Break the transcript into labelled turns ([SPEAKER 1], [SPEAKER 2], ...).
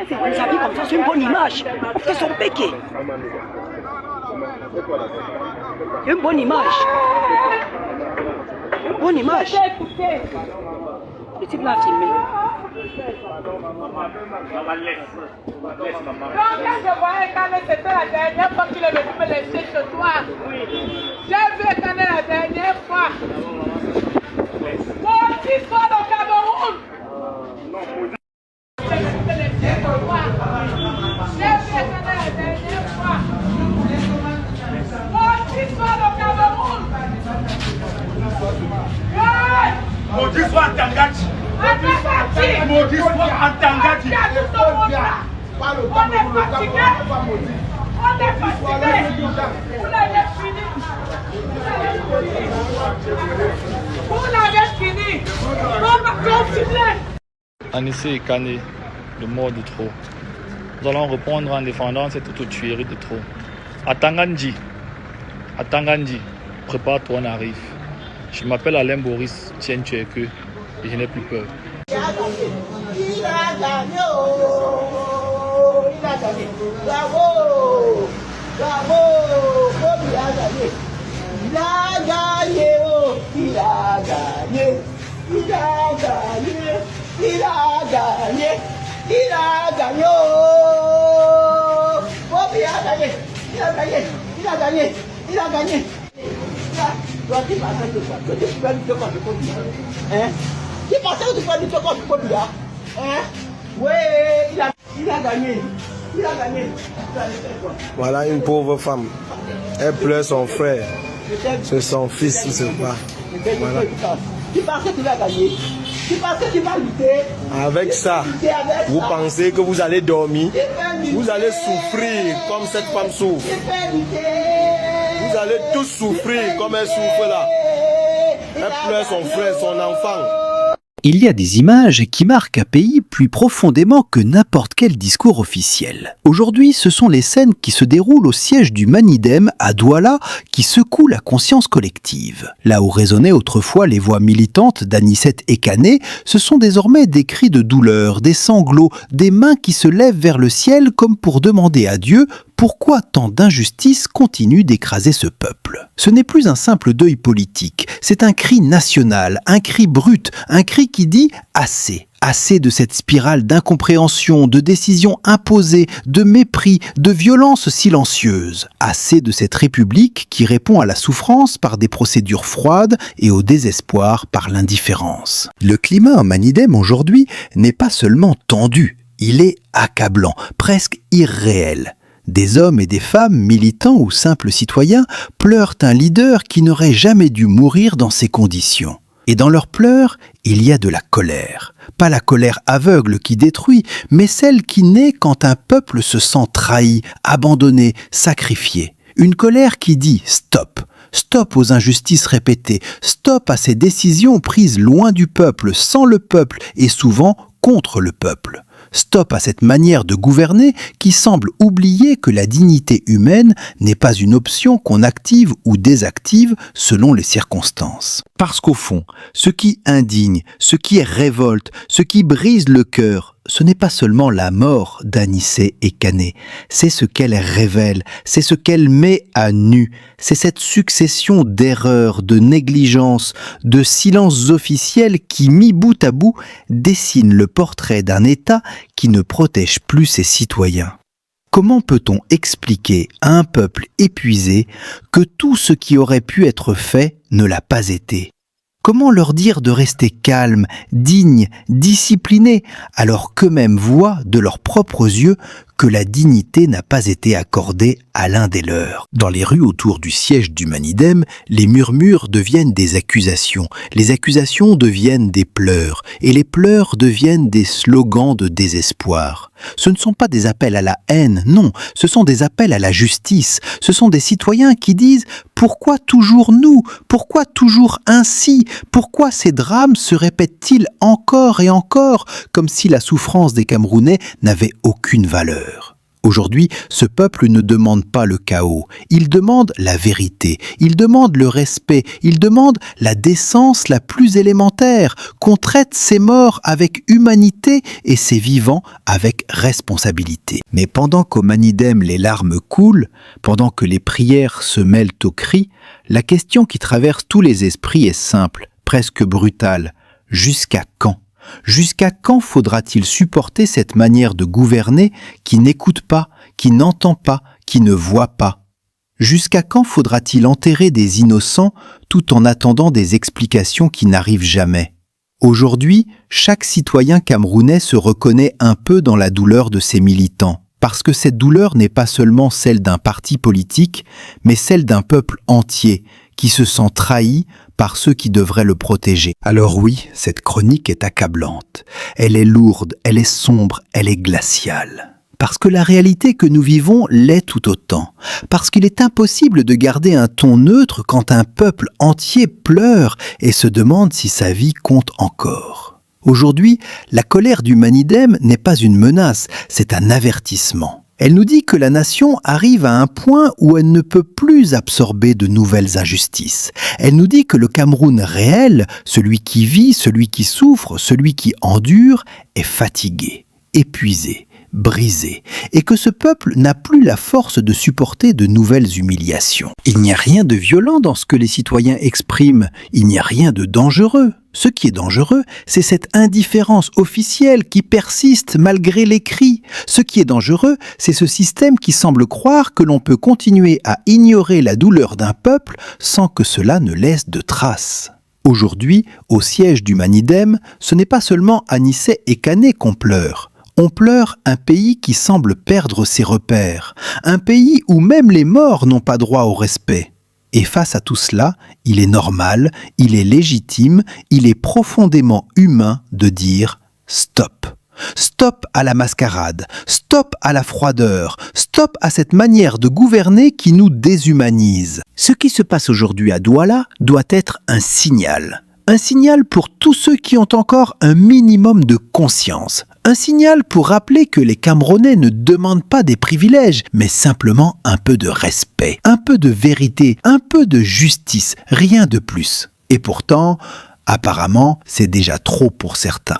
[SPEAKER 1] c'est des habits comme ça, c'est une bonne image. Ils sont péqués. C'est une bonne image. Une bonne image. Le type l'a filmé.
[SPEAKER 2] Quand je voyais Kane, c'était la dernière fois qu'il est venu me laisser chez toi. J'ai vu Kane la dernière fois. Maudit soit le Cameroun. Il est venu me laisser chez toi. J'ai vu Kane la dernière fois. Maudit soit le Cameroun.
[SPEAKER 3] Maudit soit Tangati. Maudit soit Tangati.
[SPEAKER 2] On est fatigué. On est fatigué. Vous l'avez fini. Vous l'avez fini. On va continuer.
[SPEAKER 4] Anissé et Kane, le mot de trop. Nous allons répondre en défendant cette auto-tuerie de trop. À Tangandji, prépare-toi, on arrive. Je m'appelle Alain Boris, tiens, tu es que, et je n'ai plus peur.
[SPEAKER 5] Il a gagné, oh, il a gagné. Bravo, bravo, Bobby a gagné. Il a gagné, oh, il a gagné. Il a gagné, il a gagné. Il a gagné, oh, Bobby a gagné. Il a gagné, il a gagné, il a gagné. Toi, tu vas faire ça. Tu peux lui faire contre Bobby. Hein? Tu pensais que tu peux lui faire contre Bobby, hein? Oui, il a gagné. Il a gagné.
[SPEAKER 6] Voilà une pauvre femme. Elle pleure son frère. C'est son fils, je ne sais pas. Voilà.
[SPEAKER 5] Tu penses que tu vas gagner? Tu penses que tu vas lutter?
[SPEAKER 6] Avec ça, vous pensez que vous allez dormir? Vous allez souffrir comme cette femme souffre. Vous allez tous souffrir comme elle souffre là. Elle pleure son frère, son enfant.
[SPEAKER 7] Il y a des images qui marquent un pays plus profondément que n'importe quel discours officiel. Aujourd'hui, ce sont les scènes qui se déroulent au siège du Manidem à Douala qui secouent la conscience collective. Là où résonnaient autrefois les voix militantes d'Anissette et Kane, ce sont désormais des cris de douleur, des sanglots, des mains qui se lèvent vers le ciel comme pour demander à Dieu pourquoi tant d'injustices continuent d'écraser ce peuple. Ce n'est plus un simple deuil politique, c'est un cri national, un cri brut, un cri qui dit « assez ». Assez de cette spirale d'incompréhension, de décisions imposées, de mépris, de violences silencieuses. Assez de cette République qui répond à la souffrance par des procédures froides et au désespoir par l'indifférence. Le climat en Manidem aujourd'hui n'est pas seulement tendu, il est accablant, presque irréel. Des hommes et des femmes, militants ou simples citoyens, pleurent un leader qui n'aurait jamais dû mourir dans ces conditions. Et dans leurs pleurs, il y a de la colère. Pas la colère aveugle qui détruit, mais celle qui naît quand un peuple se sent trahi, abandonné, sacrifié. Une colère qui dit « stop ». Stop aux injustices répétées, stop à ces décisions prises loin du peuple, sans le peuple et souvent contre le peuple. Stop à cette manière de gouverner qui semble oublier que la dignité humaine n'est pas une option qu'on active ou désactive selon les circonstances. Parce qu'au fond, ce qui indigne, ce qui révolte, ce qui brise le cœur, ce n'est pas seulement la mort d'Anissé et Kane, c'est ce qu'elle révèle, c'est ce qu'elle met à nu, c'est cette succession d'erreurs, de négligences, de silences officiels qui, mis bout à bout, dessinent le portrait d'un État qui ne protège plus ses citoyens. Comment peut-on expliquer à un peuple épuisé que tout ce qui aurait pu être fait ne l'a pas été ? Comment leur dire de rester calmes, dignes, disciplinés, alors qu'eux-mêmes voient de leurs propres yeux que la dignité n'a pas été accordée à l'un des leurs? Dans les rues autour du siège du Manidem, les murmures deviennent des accusations, les accusations deviennent des pleurs, et les pleurs deviennent des slogans de désespoir. Ce ne sont pas des appels à la haine, non, ce sont des appels à la justice. Ce sont des citoyens qui disent « Pourquoi toujours nous ? Pourquoi toujours ainsi ? Pourquoi ces drames se répètent-ils encore et encore, comme si la souffrance des Camerounais n'avait aucune valeur ?» Aujourd'hui, ce peuple ne demande pas le chaos, il demande la vérité, il demande le respect, il demande la décence la plus élémentaire, qu'on traite ses morts avec humanité et ses vivants avec responsabilité. Mais pendant qu'au Manidem les larmes coulent, pendant que les prières se mêlent aux cris, la question qui traverse tous les esprits est simple, presque brutale. Jusqu'à quand ? Jusqu'à quand faudra-t-il supporter cette manière de gouverner qui n'écoute pas, qui n'entend pas, qui ne voit pas ? Jusqu'à quand faudra-t-il enterrer des innocents tout en attendant des explications qui n'arrivent jamais ? Aujourd'hui, chaque citoyen camerounais se reconnaît un peu dans la douleur de ses militants, parce que cette douleur n'est pas seulement celle d'un parti politique, mais celle d'un peuple entier qui se sent trahi par ceux qui devraient le protéger. Alors oui, cette chronique est accablante. Elle est lourde, elle est sombre, elle est glaciale. Parce que la réalité que nous vivons l'est tout autant. Parce qu'il est impossible de garder un ton neutre quand un peuple entier pleure et se demande si sa vie compte encore. Aujourd'hui, la colère du Manidem n'est pas une menace, c'est un avertissement. Elle nous dit que la nation arrive à un point où elle ne peut plus absorber de nouvelles injustices. Elle nous dit que le Cameroun réel, celui qui vit, celui qui souffre, celui qui endure, est fatigué, épuisé, brisé, et que ce peuple n'a plus la force de supporter de nouvelles humiliations. Il n'y a rien de violent dans ce que les citoyens expriment, il n'y a rien de dangereux. Ce qui est dangereux, c'est cette indifférence officielle qui persiste malgré les cris. Ce qui est dangereux, c'est ce système qui semble croire que l'on peut continuer à ignorer la douleur d'un peuple sans que cela ne laisse de traces. Aujourd'hui, au siège du Manidem, ce n'est pas seulement Anissé et Kané qu'on pleure. On pleure un pays qui semble perdre ses repères, un pays où même les morts n'ont pas droit au respect. Et face à tout cela, il est normal, il est légitime, il est profondément humain de dire « stop ». Stop à la mascarade, stop à la froideur, stop à cette manière de gouverner qui nous déshumanise. Ce qui se passe aujourd'hui à Douala doit être un signal. Un signal pour tous ceux qui ont encore un minimum de conscience. Un signal pour rappeler que les Camerounais ne demandent pas des privilèges, mais simplement un peu de respect, un peu de vérité, un peu de justice, rien de plus. Et pourtant, apparemment, c'est déjà trop pour certains.